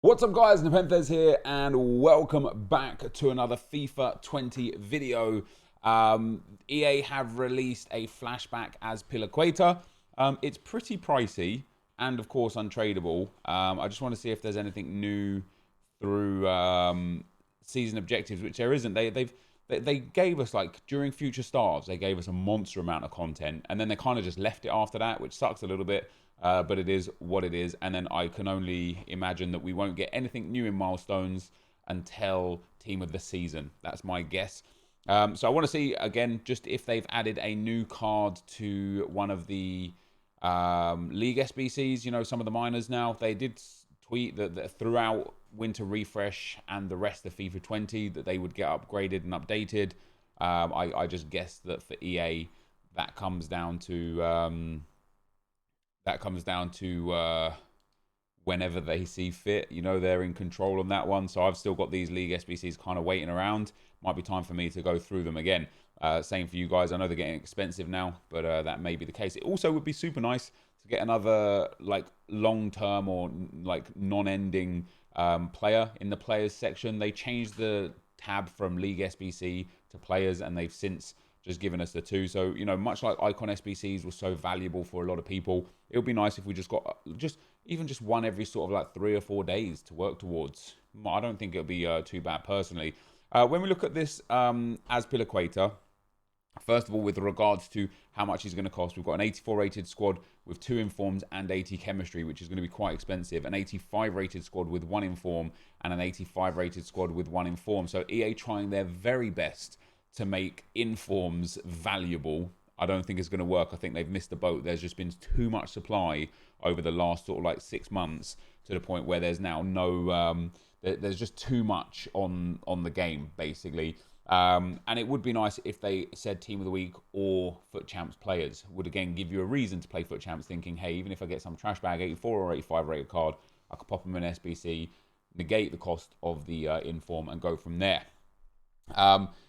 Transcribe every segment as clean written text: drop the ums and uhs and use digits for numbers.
What's up guys, NepentheZ here and welcome back to another FIFA 20 video. EA have released a flashback Azpilicueta. It's pretty pricey and of course untradeable. I just want to see if there's anything new through season objectives, which there isn't. They gave us, like, during Future Stars, they gave us a monster amount of content and then they kind of just left it after that, which sucks a little bit. But it is what it is, and then I can only imagine that we won't get anything new in milestones until Team of the Season. That's my guess. So I want to see, again, just if they've added a new card to one of the League SBCs, you know, some of the minors now. They did tweet that throughout Winter Refresh and the rest of FIFA 20 that they would get upgraded and updated. I just guess that for EA, that comes down to... whenever they see fit. You know, they're in control on that one. So I've still got these League SBCs kind of waiting around. Might be time for me to go through them again. Same for you guys. I know they're getting expensive now, but that may be the case. It also would be super nice to get another, like, long-term or, like, non-ending player in the players section. They changed the tab from League SBC to players, and they've since just given us the two. So, you know, much like Icon SBCs was so valuable for a lot of people, it would be nice if we just got even just one every sort of like 3 or 4 days to work towards. I don't think it would be too bad personally. When we look at this Azpilicueta, first of all, with regards to how much he's going to cost, we've got an 84 rated squad with 2 informs and 80 chemistry, which is going to be quite expensive. An 85 rated squad with 1 inform and an 85 rated squad with 1 inform. So EA trying their very best to make informs valuable. I don't think it's going to work. I think they've missed the boat. There's just been too much supply over the last sort of like 6 months to the point where there's now no, there's just too much on the game, basically. And it would be nice if they said Team of the Week or Foot Champs players. Would again give you a reason to play Foot Champs, thinking, hey, even if I get some trash bag 84 or 85 rated card, I could pop them in SBC, negate the cost of the inform and go from there.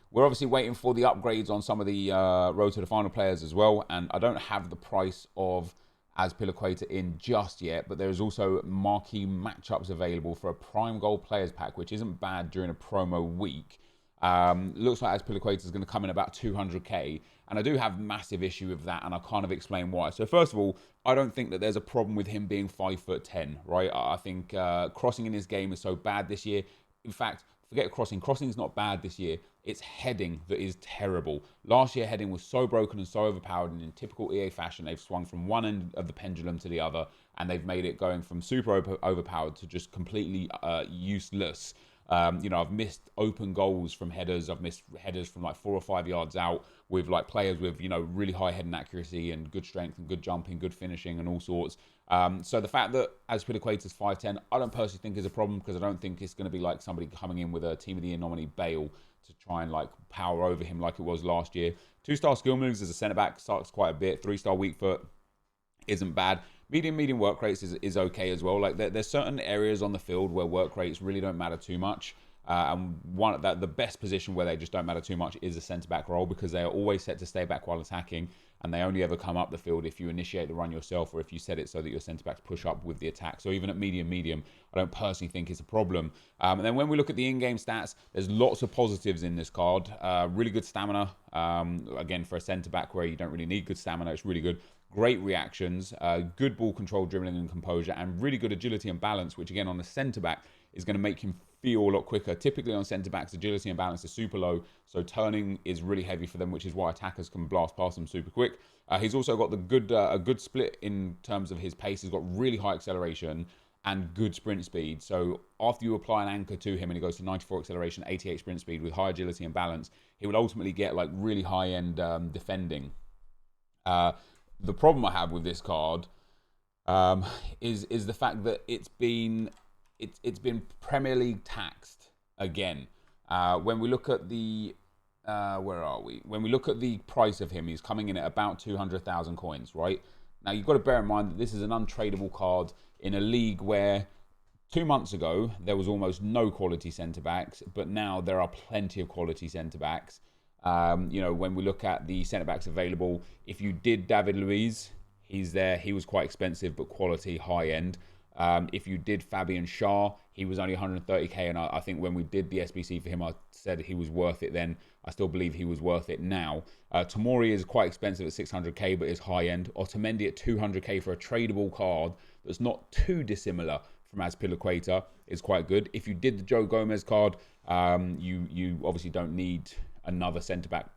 We're obviously waiting for the upgrades on some of the Road to the Final players as well, and I don't have the price of Azpilicueta in just yet, but there's also marquee matchups available for a Prime Gold Players Pack, which isn't bad during a promo week. Looks like Azpilicueta is going to come in about 200k, and I do have massive issue with that, and I'll kind of explain why. So first of all, I don't think that there's a problem with him being 5'10", right? I think crossing in his game is so bad this year. In fact, forget crossing. Crossing is not bad this year. It's heading that is terrible. Last year, heading was so broken and so overpowered, and in typical EA fashion, they've swung from one end of the pendulum to the other, and they've made it going from super overpowered to just completely useless. You know, I've missed open goals from headers. I've missed headers from like 4 or 5 yards out with like players with, you know, really high heading accuracy and good strength and good jumping, good finishing and all sorts. So the fact that Azpilicueta is 5'10", I don't personally think is a problem, because I don't think it's going to be like somebody coming in with a Team of the Year nominee Bale to try and like power over him like it was last year. 2-star skill moves as a centre back sucks quite a bit. 3-star weak foot isn't bad. Medium work rates is okay as well. Like there's certain areas on the field where work rates really don't matter too much. And the best position where they just don't matter too much is the centre-back role, because they are always set to stay back while attacking, and they only ever come up the field if you initiate the run yourself, or if you set it so that your centre-backs push up with the attack. So even at medium, I don't personally think it's a problem. And then when we look at the in-game stats, there's lots of positives in this card. Really good stamina. Again, for a centre-back where you don't really need good stamina, it's really good. Great reactions, good ball control, dribbling and composure, and really good agility and balance, which again on the centre-back is going to make him feel a lot quicker. Typically on centre-backs, agility and balance is super low, so turning is really heavy for them, which is why attackers can blast past them super quick. He's also got the a good split in terms of his pace. He's got really high acceleration and good sprint speed. So after you apply an anchor to him and he goes to 94 acceleration, 88 sprint speed with high agility and balance, he will ultimately get like really high-end defending. The problem I have with this card is the fact that it's been Premier League taxed again. When we look at the where are we? When we look at the price of him, he's coming in at about 200,000 coins, right? Now you've got to bear in mind that this is an untradeable card in a league where 2 months ago there was almost no quality centre backs, but now there are plenty of quality centre backs. You know, when we look at the centre backs available, if you did David Luiz, he's there. He was quite expensive, but quality, high end. If you did Fabian Schär, he was only 130k, and I think when we did the SBC for him, I said he was worth it then. I still believe he was worth it now. Tomori is quite expensive at 600k, but is high end. Otamendi at 200k for a tradable card that's not too dissimilar from Azpilicueta is quite good. If you did the Joe Gomez card, you obviously don't need another centre back,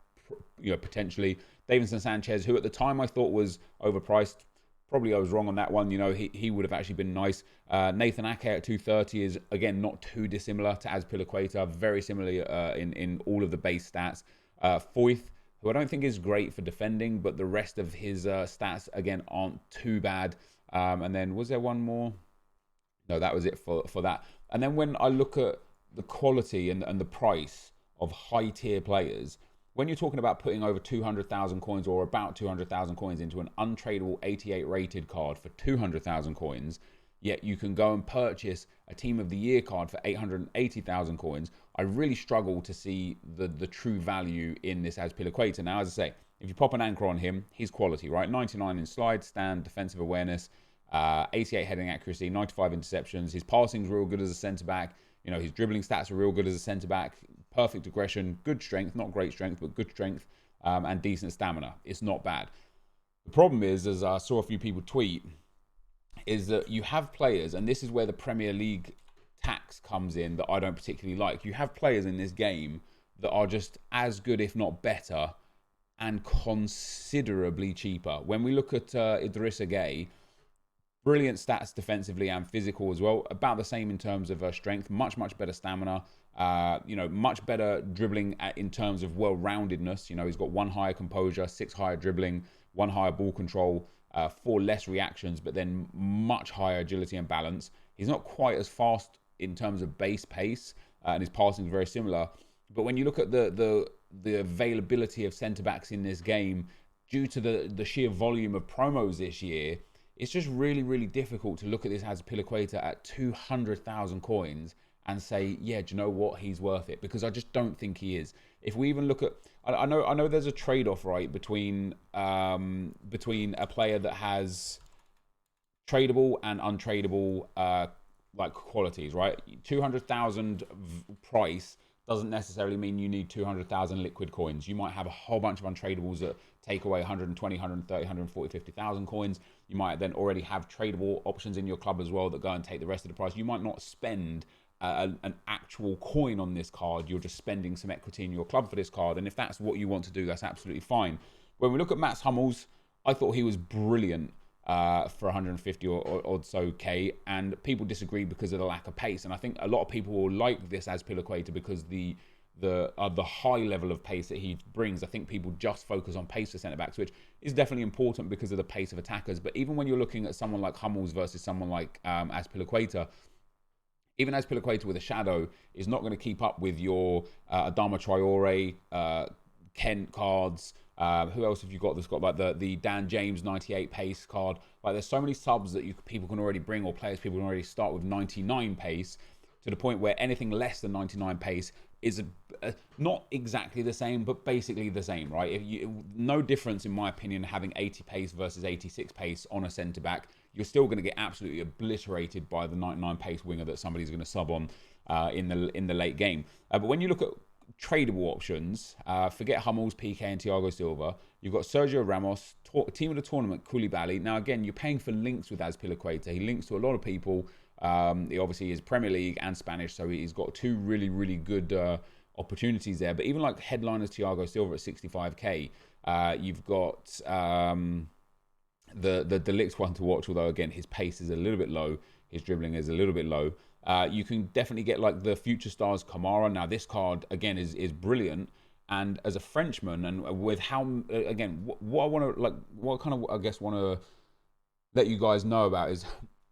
potentially. Davinson Sanchez, who at the time I thought was overpriced. Probably I was wrong on that one. He would have actually been nice. Nathan Ake at 230 is, again, not too dissimilar to Azpilicueta. Very similar in all of the base stats. Foyth, who I don't think is great for defending, but the rest of his stats, again, aren't too bad. And then, was there one more? No, that was it for that. And then when I look at the quality and the price of high-tier players, when you're talking about putting over 200,000 coins or about 200,000 coins into an untradeable 88 rated card for 200,000 coins, yet you can go and purchase a Team of the Year card for 880,000 coins, I really struggle to see the true value in this Azpilicueta. Now, as I say, if you pop an anchor on him, he's quality, right? 99 in slide, stand, defensive awareness, 88 heading accuracy, 95 interceptions. His passing's real good as a centre-back. His dribbling stats are real good as a centre-back. Perfect aggression, good strength, not great strength, but good strength, and decent stamina. It's not bad. The problem is, as I saw a few people tweet, is that you have players, and this is where the Premier League tax comes in that I don't particularly like. You have players in this game that are just as good, if not better, and considerably cheaper. When we look at Idrissa Gueye, brilliant stats defensively and physical as well. About the same in terms of strength. Much better stamina. Much better dribbling in terms of well-roundedness. He's got 1 higher composure, 6 higher dribbling, 1 higher ball control, 4 less reactions, but then much higher agility and balance. He's not quite as fast in terms of base pace, and his passing is very similar. But when you look at the availability of centre-backs in this game, due to the sheer volume of promos this year, it's just really difficult to look at this Azpilicueta at 200,000 coins and say, yeah, do you know what? He's worth it, because I just don't think he is. If we even look at, I know there's a trade-off, right, between a player that has tradable and untradeable qualities, right? 200,000 price doesn't necessarily mean you need 200,000 liquid coins. You might have a whole bunch of untradables that take away 120, 130, 140, 50,000 coins. You might then already have tradable options in your club as well that go and take the rest of the price. You might not spend an actual coin on this card. You're just spending some equity in your club for this card. And if that's what you want to do, that's absolutely fine. When we look at Mats Hummels, I thought he was brilliant for 150 or so K, and people disagree because of the lack of pace. And I think a lot of people will like this Azpilicueta because the high level of pace that he brings. I think people just focus on pace for centre-backs, which is definitely important because of the pace of attackers. But even when you're looking at someone like Hummels versus someone like Azpilicueta, even Azpilicueta with a shadow is not going to keep up with your Adama Traore, Kent cards. Who else have you got that's got like the Dan James 98 pace card? Like, there's so many subs that people can already bring, or players people can already start with 99 pace, to the point where anything less than 99 pace is not exactly the same, but basically the same, right? No difference, in my opinion, having 80 pace versus 86 pace on a centre-back. You're still going to get absolutely obliterated by the 99 pace winger that somebody's going to sub on in the late game. But when you look at tradable options, forget Hummels, PK, and Thiago Silva. You've got Sergio Ramos, team of the tournament, Koulibaly. Now, again, you're paying for links with Azpilicueta. He links to a lot of people. He obviously is Premier League and Spanish, so he's got two really good opportunities there. But even like headliners Thiago Silva at 65k, you've got the Delict one to watch, although again his pace is a little bit low, his dribbling is a little bit low. You can definitely get like the Future Stars Kamara. Now this card again is brilliant, and as a Frenchman, and with how again what I want to what kind of I guess want to let you guys know about is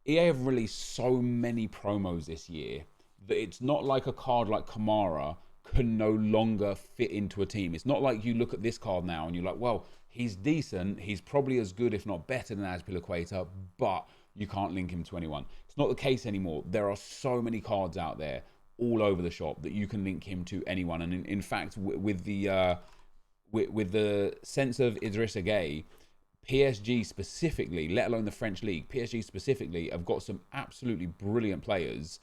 EA have released so many promos this year that it's not like a card like Kamara can no longer fit into a team. It's not like you look at this card now and you're like, well, he's decent, he's probably as good if not better than Azpilicueta, but you can't link him to anyone. It's not the case anymore. There are so many cards out there all over the shop that you can link him to anyone. And in fact, with the sense of Idrissa Gueye, PSG specifically, let alone the French league, PSG specifically have got some absolutely brilliant players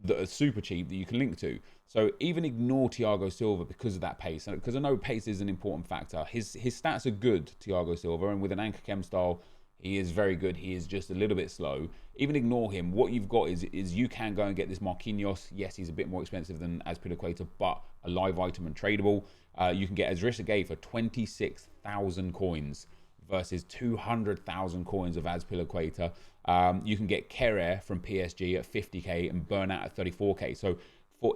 that are super cheap that you can link to. So even ignore Thiago Silva because of that pace, because I know pace is an important factor. His stats are good, Thiago Silva, and with an anchor chem style, he is very good. He is just a little bit slow. Even ignore him. What you've got is you can go and get this Marquinhos. Yes, he's a bit more expensive than Azpilicueta, but a live item and tradable. You can get Azpilicueta for 26,000 coins versus 200,000 coins of Azpilicueta. You can get Kere from PSG at 50k and Bernat at 34k. So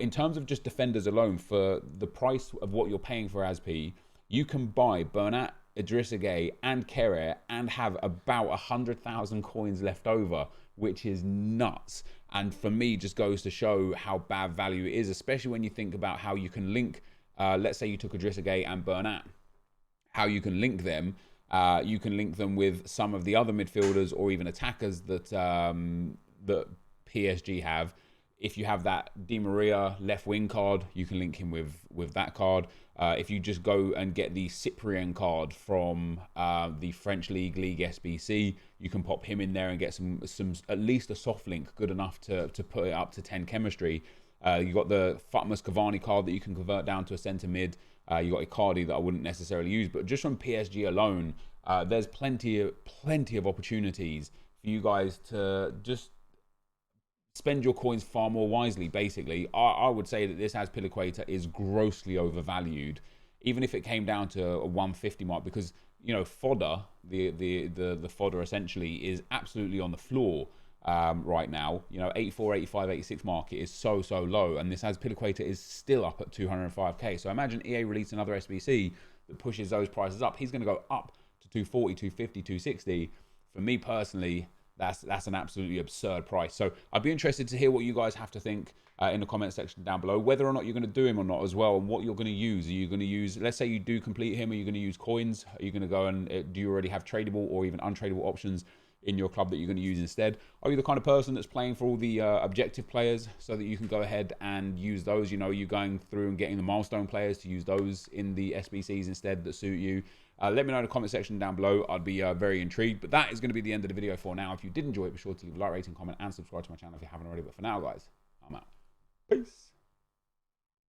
in terms of just defenders alone, for the price of what you're paying for Azpi, you can buy Bernat, Idrissa and Kere and have about 100,000 coins left over, which is nuts. And for me, just goes to show how bad value it is, especially when you think about how you can link, let's say you took Idrissa and Bernat, how you can link them. You can link them with some of the other midfielders or even attackers that that PSG have. If you have that Di Maria left wing card, you can link him with that card. If you just go and get the Cyprian card from the French League SBC, you can pop him in there and get some at least a soft link good enough to put it up to 10 chemistry. You got the Fatmas Cavani card that you can convert down to a centre mid. You got Icardi that I wouldn't necessarily use, but just from PSG alone, there's plenty of opportunities for you guys to just spend your coins far more wisely. Basically, I would say that this Azpilicueta is grossly overvalued, even if it came down to a 150 mark, because you know fodder, the fodder essentially is absolutely on the floor right now. You know, 84, 85, 86 market is so low, and this Azpilicueta is still up at 205k. So imagine EA release another SBC that pushes those prices up. He's going to go up to 240, 250, 260. For me personally, that's an absolutely absurd price. So I'd be interested to hear what you guys have to think in the comment section down below, whether or not you're going to do him or not as well, and what you're going to use. Are you going to use, let's say you do complete him, are you going to use coins? Are you going to go and do you already have tradable or even untradeable options in your club that you're going to use instead? Are you the kind of person that's playing for all the objective players so that you can go ahead and use those? You know, you going through and getting the milestone players to use those in the SBCs instead that suit you? Let me know in the comment section down below. I'd be very intrigued. But that is going to be the end of the video for now. If you did enjoy it, be sure to leave a like, rating, comment, and subscribe to my channel if you haven't already. But for now, guys, I'm out. Peace.